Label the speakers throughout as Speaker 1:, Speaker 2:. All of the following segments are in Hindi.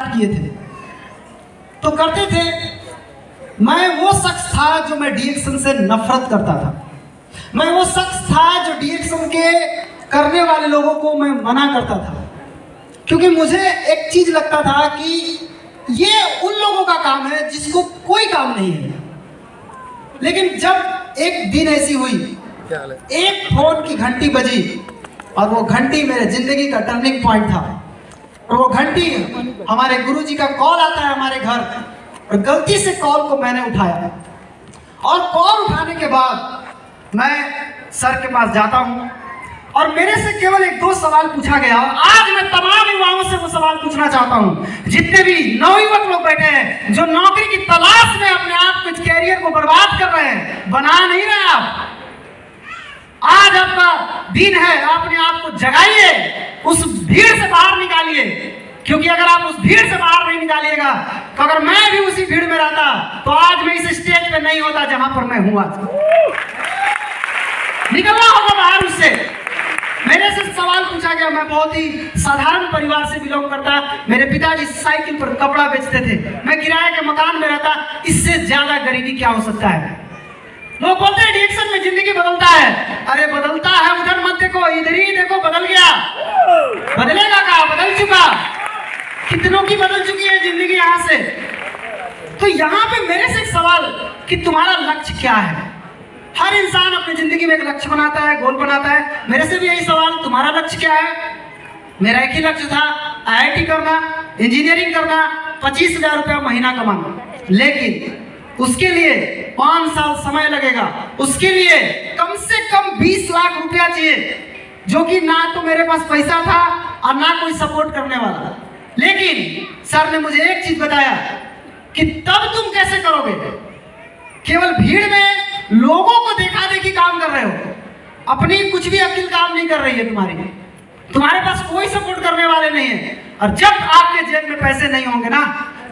Speaker 1: स्टार्ट किए थे तो करते थे। मैं वो शख्स था जो मैं डीएक्शन से नफरत करता था। मैं वो शख्स था जो डीएक्शन के करने वाले लोगों को मैं मना करता था, क्योंकि मुझे एक चीज लगता था कि ये उन लोगों का काम है जिसको कोई काम नहीं है। लेकिन जब एक दिन ऐसी हुई, एक फोन की घंटी बजी और वो घंटी मेरे जिंदगी का टर्निंग पॉइंट था। और वो घंटी हमारे गुरुजी का कॉल आता है हमारे घर, और गलती से कॉल को मैंने उठाया। और कॉल उठाने के बाद मैं सर के पास जाता हूँ और मेरे से केवल एक दो सवाल पूछा गया। आज मैं तमाम युवाओं से वो सवाल पूछना चाहता हूँ, जितने भी नवयुवक लोग बैठे हैं जो नौकरी की तलाश में अपने आप को, कैरियर को बर्बाद कर रहे हैं, बना नहीं रहे आप। आज आपका दिन है, अपने आप को जगाइए, उस भीड़ से बाहर निकालिए, क्योंकि अगर आप उस भीड़ से बाहर नहीं निकालिएगा तो अगर मैं भी उसी भीड़ में रहता तो आज मैं इस स्टेज पे नहीं होता जहां पर मैं हूं। आज निकलना होगा बाहर उससे। मेरे से सवाल पूछा गया। मैं बहुत ही साधारण परिवार से बिलोंग करता। मेरे पिताजी साइकिल पर कपड़ा बेचते थे, मैं किराए के मकान में रहता। इससे ज्यादा गरीबी क्या हो सकता है? लोग बोलते हैं डीएक्शन में जिंदगी बदलता है। अरे बदलता है, उधर मत देखो, इधर ही देखो, बदल गया। बदलेगा क्या? बदल चुका। कितनों की बदल चुकी है जिंदगी यहाँ से। तो यहाँ पे मेरे से एक सवाल कि तुम्हारा लक्ष्य क्या है? हर इंसान अपनी जिंदगी में एक लक्ष्य बनाता है, गोल बनाता है। मेरे से भी यही सवाल, तुम्हारा लक्ष्य क्या है? मेरा एक ही लक्ष्य था, IIT करना, इंजीनियरिंग करना, 25,000 रुपया महीना कमाना। लेकिन उसके लिए 5 साल समय लगेगा। उसके लिए कम से कम 20 लाख रुपया चाहिए, जो कि ना तो मेरे पास पैसा था और ना कोई सपोर्ट करने वाला। लेकिन सर ने मुझे एक चीज बताया कि तब तुम कैसे करोगे? केवल भीड़ में लोगों को देखा देखी काम कर रहे हो, अपनी कुछ भी अकिल काम नहीं कर रही है तुम्हारे पास कोई सपोर्ट करने वाले नहीं है। और जब आपके जेब में पैसे नहीं होंगे ना,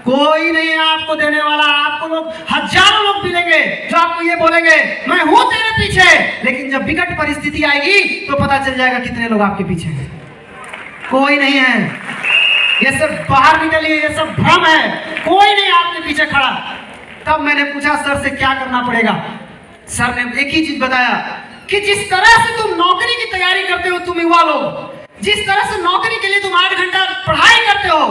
Speaker 1: कोई नहीं है आपको देने वाला। आपको लोग, हजारों लोग मिलेंगे जो आपको ये बोलेंगे मैं हूं तेरे पीछे, लेकिन जब विकट परिस्थिति आएगी तो पता चल जाएगा कितने लोग आपके पीछे हैं। कोई नहीं है। ये सब बाहर निकलिए, ये सब भ्रम है। कोई नहीं आपके पीछे खड़ा। तब मैंने पूछा सर से क्या करना पड़ेगा? सर ने एक ही चीज बताया कि जिस तरह से तुम नौकरी की तैयारी करते हो, तुम युवा लोग, जिस तरह से नौकरी के लिए तुम 8 घंटा पढ़ाई करते हो,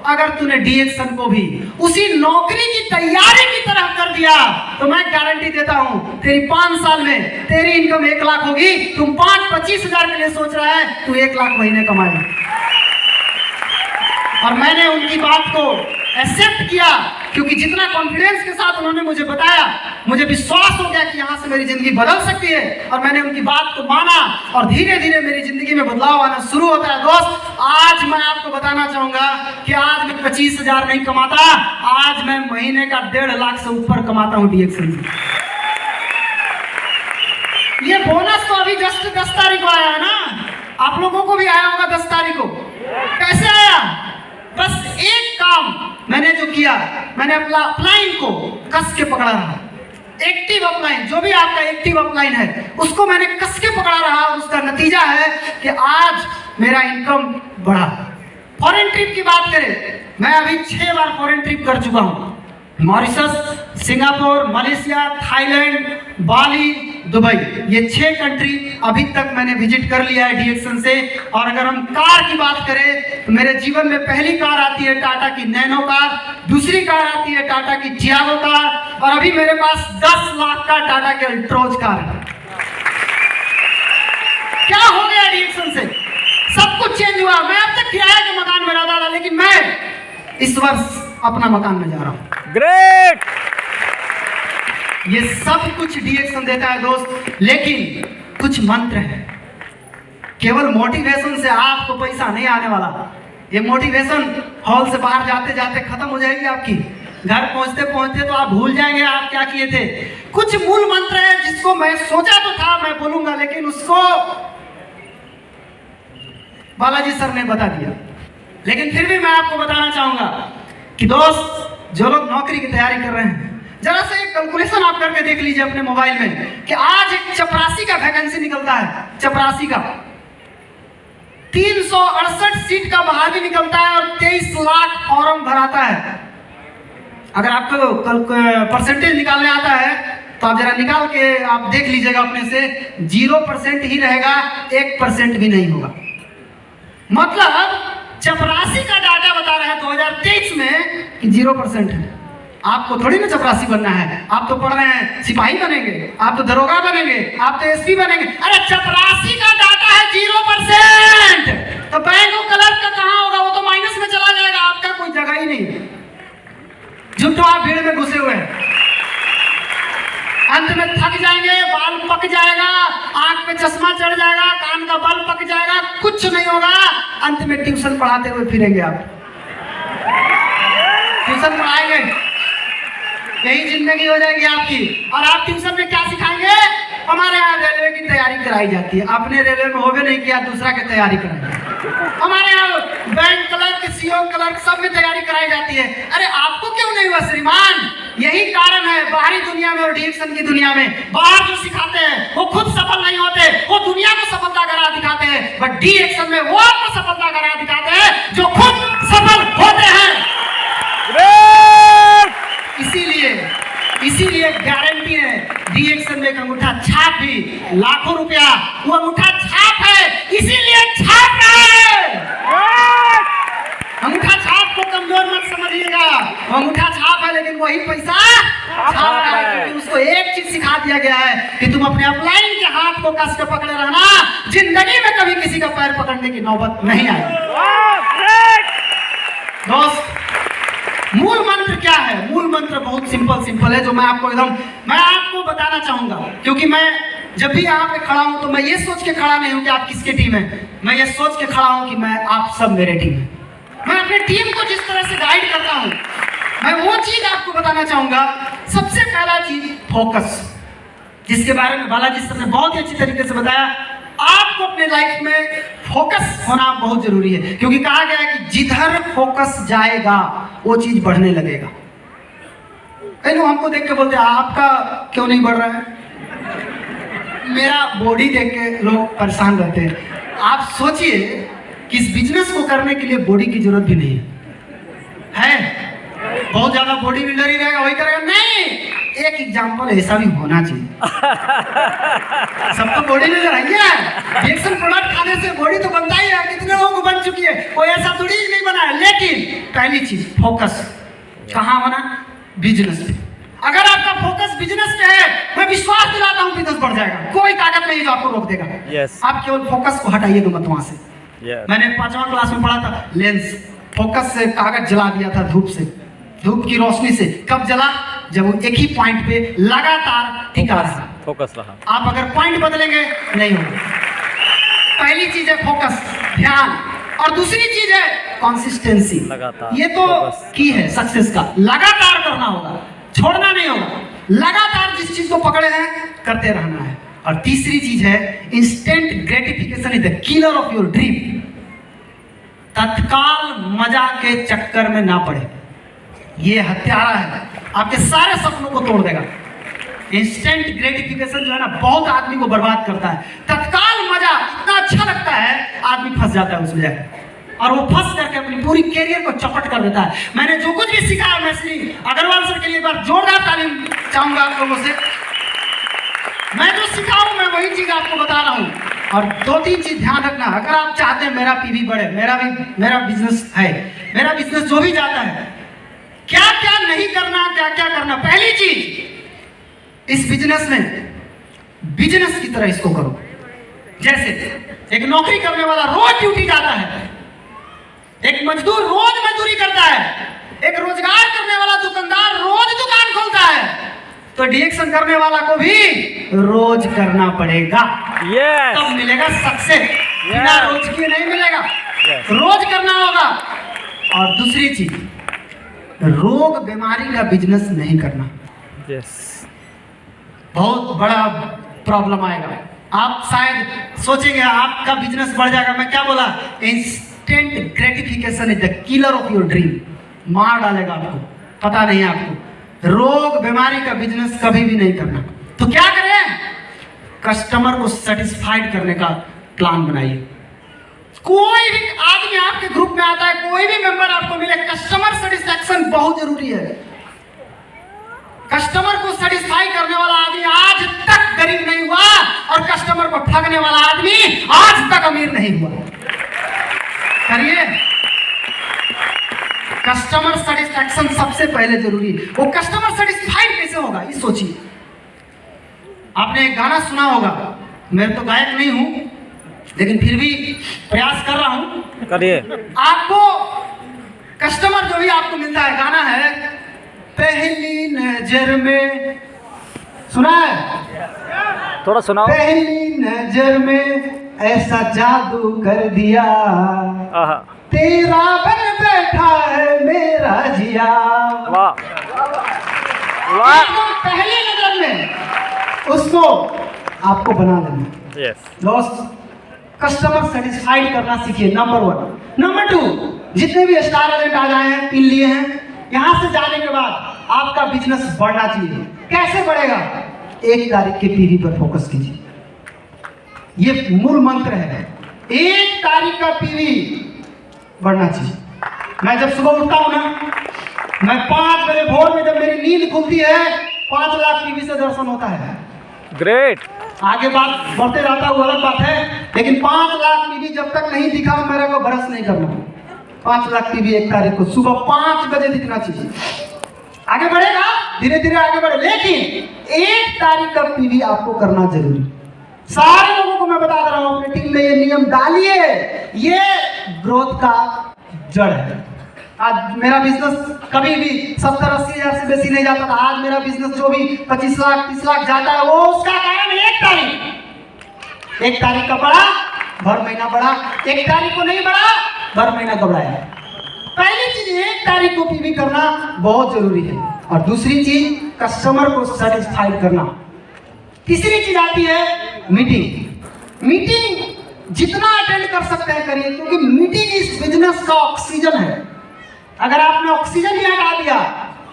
Speaker 1: अगर तूने डीएक्शन को भी उसी नौकरी की तैयारी की तरह कर दिया तो मैं गारंटी देता हूं तेरी 5 साल में तेरी इनकम 1 लाख होगी। तुम 25 हजार के लिए सोच रहा है, तू 1 लाख महीने कमाएगा। और मैंने उनकी बात को एक्सेप्ट किया, क्योंकि जितना कॉन्फिडेंस के साथ उन्होंने मुझे बताया, मुझे विश्वास हो गया कि यहाँ से मेरी जिंदगी बदल सकती है। और मैंने उनकी बात को माना और धीरे धीरे मेरी जिंदगी में बदलाव आना शुरू होता है। दोस्त, आज मैं आपको बताना चाहूंगा कि आज मैं 25,000 नहीं कमाता, आज मैं महीने का 1.5 लाख से ऊपर कमाता हूँ डीएक्शन से। ये बोनस तो अभी जस्ट 10 तारीख को आया है ना, आप लोगों को भी आया होगा 10 तारीख को। कैसे आया? बस एक काम मैंने जो किया, मैंने अपना अपलाइन को कस के पकड़ा रहा। एक्टिव अपलाइन, जो भी आपका एक्टिव अपलाइन है, उसको मैंने कस के पकड़ा रहा और उसका नतीजा है कि आज मेरा इनकम बढ़ा। फॉरेन ट्रिप की बात करें, मैं अभी 6 बार फॉरेन ट्रिप कर चुका हूँ। मॉरिशस, सिंगापुर, मलेशिया, थाईलैंड, बाली, दुबई, ये 6 कंट्री अभी तक मैंने विजिट कर लिया है डीएक्शन से। और अगर हम कार की बात करें तो मेरे जीवन में पहली कार आती है टाटा की नैनो कार, दूसरी कार आती है टाटा की टियागो कार, और अभी मेरे पास 10 लाख का टाटा की अल्ट्रोज कार है। क्या हो गया डीएक्शन से? सब कुछ चेंज हुआ। मैं अब तक किराए के मकान में रहता था, लेकिन मैं इस वर्ष अपना मकान में जा रहा हूं।
Speaker 2: ग्रेट!
Speaker 1: ये सब कुछ डीएक्शन देता है दोस्त, लेकिन कुछ मंत्र है। केवल मोटिवेशन से आपको पैसा नहीं आने वाला। ये मोटिवेशन हॉल से बाहर जाते जाते खत्म हो जाएगी आपकी। घर पहुंचते पहुंचते तो आप भूल जाएंगे आप क्या किए थे। कुछ मूल मंत्र है जिसको मैं सोचा तो था मैं बोलूंगा, लेकिन उसको बालाजी सर ने बता दिया। लेकिन फिर भी मैं आपको बताना चाहूंगा कि दोस्त, जो लोग नौकरी की तैयारी कर रहे हैं, जरा सा एक कैलकुलेशन आप करके देख लीजिए अपने मोबाइल में कि आज एक चपरासी का वैकेंसी निकलता है। चपरासी का 368 सीट का बहाली निकलता है और 23 लाख फॉर्म भराता है, अगर आपको कल परसेंटेज निकालने आता है तो आप जरा निकाल के आप देख लीजिएगा अपने से, 0% ही रहेगा, 1% भी नहीं होगा। मतलब चपरासी का डाटा बता रहा है 2023 में कि 0% है। आपको थोड़ी ना चपरासी बनना है, आप तो पढ़ रहे हैं सिपाही बनेंगे, आप तो दरोगा बनेंगे, आप तो एसपी बनेंगे। अरे चपरासी का डाटा है 0%, तो बैंक ऑफ क्लर्क का कहां होगा? वो तो माइनस में चला जाएगा, आपका कोई जगह ही नहीं है। झूठो आप भीड़ में घुसे हुए हैं, अंत में थक जाएंगे, बाल पक जाएगा, आंख पे चश्मा चढ़ जाएगा, कान का बाल पक जाएगा, कुछ नहीं होगा। अंत में ट्यूशन पढ़ाते हुए फिरेंगे आप, ट्यूशन पढ़ाएंगे, यही जिंदगी हो जाएगी आपकी। और आप ट्यूशन में क्या सिखाएंगे? हमारे यहाँ रेलवे की तैयारी कराई जाती है। आपने रेलवे में होवे नहीं किया, दूसरा की तैयारी कराई। हमारे यहाँ बैंक क्लर्क, सीओ क्लर्क सब में तैयारी कराई जाती है। अरे आपको क्यों नहीं हुआ श्रीमान? यही कारण है बाहरी दुनिया में और डीएक्शन की दुनिया में बाहर जो सिखाते हैं वो खुद सफल नहीं होते, वो दुनिया को सफलता करा दिखाते हैं, बट डीएक्शन में वो आपको सफलता करा दिखाते हैं जो खुद सफल होते हैं। इसीलिए गारंटी है, डीएक्शन में एक अंगूठा छाप भी लाखों रुपया, वो अंगूठा छाप है, इसीलिए छाप रहा है। अंगूठा छाप को कमजोर मत समझिएगा, वो अंगूठा छाप है लेकिन वही पैसा छाप रहा है, क्योंकि उसको एक चीज सिखा दिया गया है कि तुम अपने अपलाइन के हाथ को कस के पकड़े रहना, जिंदगी में कभी किसी का पैर पकड़ने की नौबत नहीं आएगी। दोस्त, मूल मंत्र क्या है? मूल मंत्र बहुत सिंपल है, जो मैं आपको बताना चाहूंगा, क्योंकि मैं जब भी यहाँ पे खड़ा हूं तो मैं ये सोच के खड़ा नहीं हूं कि आप किसके टीम है, मैं ये सोच के खड़ा हूं कि मैं आप सब मेरे टीम है। मैं अपनी टीम को जिस तरह से गाइड करता हूं, मैं वो चीज आपको बताना चाहूंगा। सबसे पहला चीज फोकस, जिसके बारे में बालाजी सर ने बहुत ही अच्छी तरीके से बताया। आपको अपने लाइफ में फोकस होना बहुत जरूरी है, क्योंकि कहा गया है कि जिधर फोकस जाएगा वो चीज बढ़ने लगेगा। कई लोग हमको देख के बोलते हैं आपका क्यों नहीं बढ़ रहा है? मेरा बॉडी देख के लोग परेशान रहते हैं। आप सोचिए कि इस बिजनेस को करने के लिए बॉडी की जरूरत भी नहीं है। बहुत ज्यादा बॉडी बिल्डर ही रहेगा वही करेगा? नहीं, एक एग्जांपल ऐसा भी होना चाहिए। सब तो बॉडी बिल्डर है, रिएक्शन प्रोडक्ट खाने से बॉडी तो बनता ही है, कितने लोगों को बन चुकी है, कोई ऐसा थोड़ी नहीं बना है। लेकिन पहली चीज फोकस कहाँ बना? बिजनेस पे। अगर आपका फोकस बिजनेस पे है, मैं विश्वास दिलाता हूँ बिजनेस बढ़ जाएगा। कोई ताकत नहीं जो आपको रोक देगा। आप केवल फोकस को हटाइएगा मत वहां से। मैंने 5वां क्लास में पढ़ा था, लेंस फोकस से कागज जला दिया था धूप से, धूप की रोशनी से। कब जला? जब वो एक ही पॉइंट पे लगातार टिका रहा, फोकस रहा। आप अगर पॉइंट बदलेंगे नहीं होगा। पहली चीज है फोकस, ध्यान, और दूसरी चीज है कंसिस्टेंसी। ये तो की है सक्सेस का, लगातार करना होगा, छोड़ना नहीं होगा। लगातार जिस चीज को पकड़े हैं करते रहना है। और तीसरी चीज है instant gratification is the killer of your dream. तत्काल मजा के चक्कर में ना पड़े, ये हत्यारा है, आपके सारे सपनों को तोड़ देगा। इंस्टेंट ग्रेटिफिकेशन जो है ना, बहुत आदमी को बर्बाद करता है। तत्काल मजा इतना अच्छा लगता है, आदमी फंस जाता है उसमें जाकर, और वो फंस करके अपनी पूरी कैरियर को चौपट कर देता है। मैंने जो कुछ भी सीखा है, मैं श्री अग्रवाल सर के लिए एक बार जोरदार तालीम चाहूंगा आप लोगों से। मैं जो सीखा हूं, मैं वही चीज आपको बता रहा हूं। और 2-3 चीज ध्यान रखना, अगर आप चाहते हैं मेरा पीवी बढ़े, मेरा बिजनेस है, मेरा बिजनेस जो भी जाता है, क्या क्या नहीं करना, क्या क्या करना। पहली चीज, इस बिजनेस में बिजनेस की तरह इसको करो। जैसे एक नौकरी करने वाला रोज ड्यूटी जाता है, एक मजदूर रोज मजदूरी करता है, एक रोजगार करने वाला दुकानदार रोज दुकान खोलता है, तो डीएक्शन करने वाला को भी रोज करना पड़ेगा। तब मिलेगा सक्सेस, बिना रोज किए नहीं मिलेगा। रोज करना होगा। और दूसरी चीज, रोग बीमारी का बिजनेस नहीं करना। बहुत बड़ा प्रॉब्लम आएगा। आप शायद सोचेंगे आपका बिजनेस बढ़ जाएगा। मैं क्या बोला? Instant gratification is the killer of your dream. मार डालेगा आपको, पता नहीं है आपको। रोग बीमारी का बिजनेस कभी भी नहीं करना। तो क्या करें? कस्टमर को सेटिस्फाइड करने का प्लान बनाइए। कोई भी आदमी आपके ग्रुप में आता है, कोई भी मेंबर आपको मिले, कस्टमर सेटिस्फैक्शन बहुत जरूरी है। कस्टमर को सेटिस्फाई करने वाला आदमी आज तक गरीब नहीं हुआ और कस्टमर को ठगने वाला आदमी आज तक अमीर नहीं हुआ। करिए, कस्टमर सेटिस्फैक्शन सबसे पहले जरूरी है। वो कस्टमर सेटिस्फाइड कैसे होगा ये सोचिए। आपने एक गाना सुना होगा, मैं तो गायक नहीं हूं लेकिन फिर भी प्रयास कर रहा हूं।
Speaker 2: करिए।
Speaker 1: आपको कस्टमर जो भी आपको मिलता है, गाना है पहली नजर में, सुना है?
Speaker 2: थोड़ा सुनाओ।
Speaker 1: पहली नजर में ऐसा जादू कर दिया, तेरा बन बैठा है मेरा जिया।
Speaker 2: वाह वाह।
Speaker 1: पहली नजर में उसको आपको बना लेना।
Speaker 2: यस
Speaker 1: दोस्त, कस्टमर सेटिस्फाइड करना सीखिए, नंबर 1। नंबर 2, जितने भी स्टार एजेंट आ जाए हैं, पिन लिए हैं, यहां से जाने के बाद आपका बिजनेस बढ़ना चाहिए। कैसे बढ़ेगा? 1 तारीख के पीवी पर फोकस कीजिए, ये मूल मंत्र है। 1 तारीख का पीवी बढ़ना चाहिए। मैं जब सुबह उठता हूं ना, मैं 5 बजे भोर में जब मेरी नींद खुलती है, 5 लाख पीवी से दर्शन होता है।
Speaker 2: ग्रेट।
Speaker 1: आगे बात बढ़ते रहता है, वो अलग बात है, लेकिन 5 लाख पीवी जब तक नहीं दिखा मेरे को ब्रश नहीं करना। 5 लाख पीवी 1 तारीख को सुबह 5 बजे दिखना चाहिए। आगे बढ़ेगा, धीरे धीरे आगे बढ़े, लेकिन 1 तारीख का पीवी आपको करना जरूरी। सारे लोगों को मैं बता दे रहा हूं, अपनी टीम में ये नियम डालिए, ये ग्रोथ का जड़ है। आज मेरा बिजनेस कभी भी 70-80 हजार से बेसी नहीं जाता था। आज मेरा बिजनेस जो भी 25 लाख 30 लाख जाता है, वो उसका कारण 1 तारीख। 1 तारीख का बढ़ा, भर महीना बढ़ा। 1 तारीख को नहीं बढ़ा, भर महीना घबराया। पहली चीज 1 तारीख को पीवी करना बहुत जरूरी है, और दूसरी चीज कस्टमर को सेटिस्फाइड करना। तीसरी चीज आती है मीटिंग। मीटिंग जितना अटेंड कर सकते हैं करिए, क्योंकि मीटिंग इस बिजनेस का ऑक्सीजन है। अगर आपने ऑक्सीजन ही हटा दिया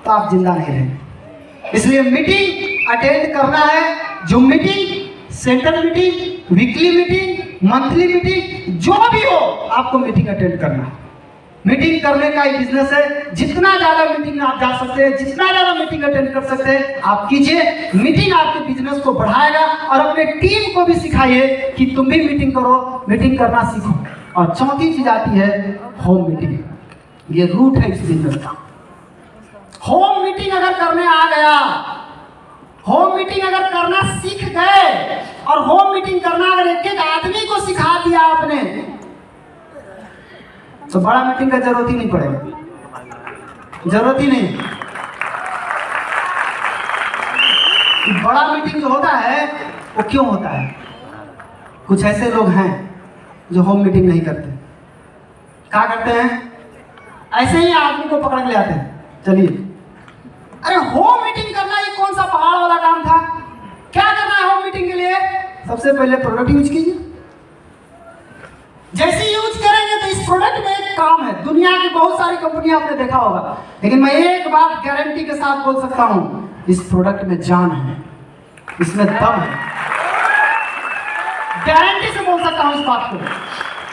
Speaker 1: तो आप जिंदा नहीं रहेंगे। इसलिए मीटिंग अटेंड करना है। जो meeting, central meeting, weekly meeting, monthly meeting, जो भी हो, आपको मीटिंग अटेंड करना है। मीटिंग करने का ही बिजनेस है। जितना ज्यादा मीटिंग में आप जा सकते हैं, जितना ज्यादा मीटिंग अटेंड कर सकते हैं, आप कीजिए। मीटिंग आपके बिजनेस को बढ़ाएगा, और अपने टीम को भी सिखाइए कि तुम भी मीटिंग करो, मीटिंग करना सीखो। और चौथी चीज आती है होम मीटिंग। ये रूट है इस बिजनेस का। होम मीटिंग अगर करने आ गया, होम मीटिंग अगर करना सीख गए, और होम मीटिंग करना अगर एक आदमी को सिखा दिया आपने, तो बड़ा मीटिंग का जरूरत ही नहीं पड़ेगा। जरूरत ही नहीं। बड़ा मीटिंग जो होता है वो क्यों होता है? कुछ ऐसे लोग हैं जो होम मीटिंग नहीं करते। क्या करते हैं? ऐसे ही आदमी को पकड़ के ले आते हैं, चलिए। अरे होम मीटिंग करना ये कौन सा पहाड़ वाला काम था? क्या करना है होम मीटिंग के लिए? सबसे पहले प्रोडक्ट यूज कीजिए। जैसे यूज करेंगे तो इस प्रोडक्ट में एक काम है। दुनिया की बहुत सारी कंपनियां आपने देखा होगा, लेकिन मैं एक बात गारंटी के साथ बोल सकता हूं, इस प्रोडक्ट में जान है, इसमें दम है। गारंटी से बोल सकता हूं इस बात को।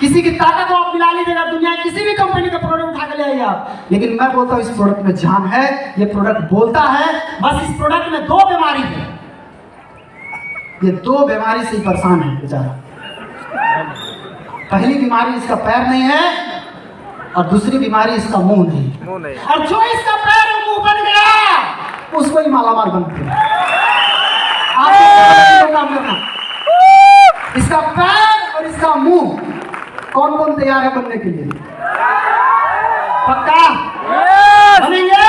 Speaker 1: किसी की ताकत को आप मिला लीजिएगा, दुनिया किसी भी कंपनी का प्रोडक्ट उठा के ले आइए आप, लेकिन मैं बोलता हूं इस प्रोडक्ट में जान है। ये प्रोडक्ट बोलता है। बस इस प्रोडक्ट में 2 बीमारी है। ये 2 बीमारी से ही परेशान है बेचारा। पहली बीमारी इसका पैर नहीं है, और दूसरी बीमारी इसका मुंह नहीं। और जो इसका पैर और मुंह बन गया, उसको ही मालामाल बनते हैं। आप काम करना, इसका पैर और इसका मुंह कौन कौन तैयार है बनने के लिए? पक्का बनेंगे?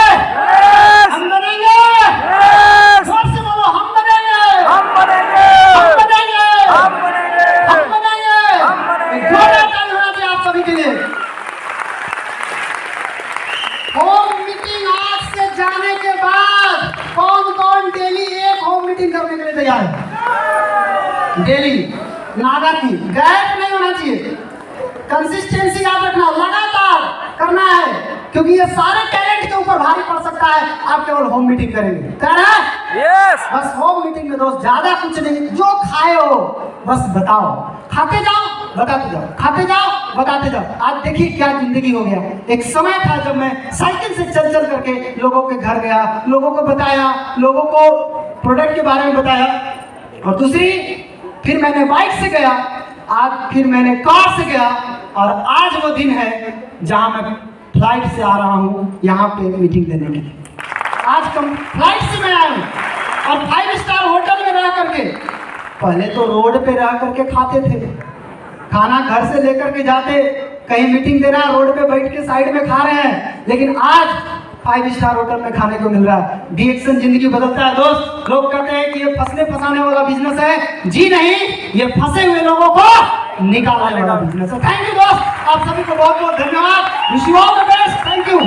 Speaker 1: हम बनेंगे? जोर से बोलो, हम बनेंगे, हम बनेंगे, हम बनेंगे, हम बनेंगे, हम बनेंगे, हम बनेंगे। जोरदार ताली होना चाहिए आप सभी के लिए। होम मीटिंग आज से जाने के बाद कौन कौन डेली एक होम मीटिंग करने के लिए तैयार है? डेली, लागत नहीं, गैप नहीं होना चाहिए। कंसिस्टेंसी याद रखना, लगातार करना है, क्योंकि ये सारे टैलेंट के ऊपर भारी पड़ सकता है। आप केवल होम मीटिंग करेंगे, यस। बस होम मीटिंग में दोस्त ज्यादा कुछ नहीं, जो खाए हो बस बताओ, खाते जाओ बताते जाओ, खाते जाओ बताते जाओ। आज देखिए क्या जिंदगी हो गया। एक समय था जब मैं साइकिल से चल चल करके लोगों के घर गया, लोगों को बताया, लोगों को प्रोडक्ट के बारे में बताया। और दूसरी, फिर मैंने बाइक से गया, आज फिर मैंने कार से गया, और आज वो दिन है जहां मैं फ्लाइट से आ रहा हूँ यहाँ पे मीटिंग देने के लिए। आज फ्लाइट से मैं आया हूँ और 5 स्टार होटल में रह करके, पहले तो रोड पे रह करके खाते थे, खाना घर से लेकर के जाते, कहीं मीटिंग देना रोड पे बैठ के साइड में खा रहे हैं, लेकिन आज 5 स्टार होटल में खाने को मिल रहा है। डीएक्शन जिंदगी बदलता है दोस्त। लोग कहते हैं कि ये फंसने फंसाने वाला बिजनेस है, जी नहीं, ये फंसे हुए लोगों को निकालने वाला बिजनेस है। थैंक यू दोस्त, आप सभी को बहुत बहुत धन्यवाद। Wish you all the best. Thank you.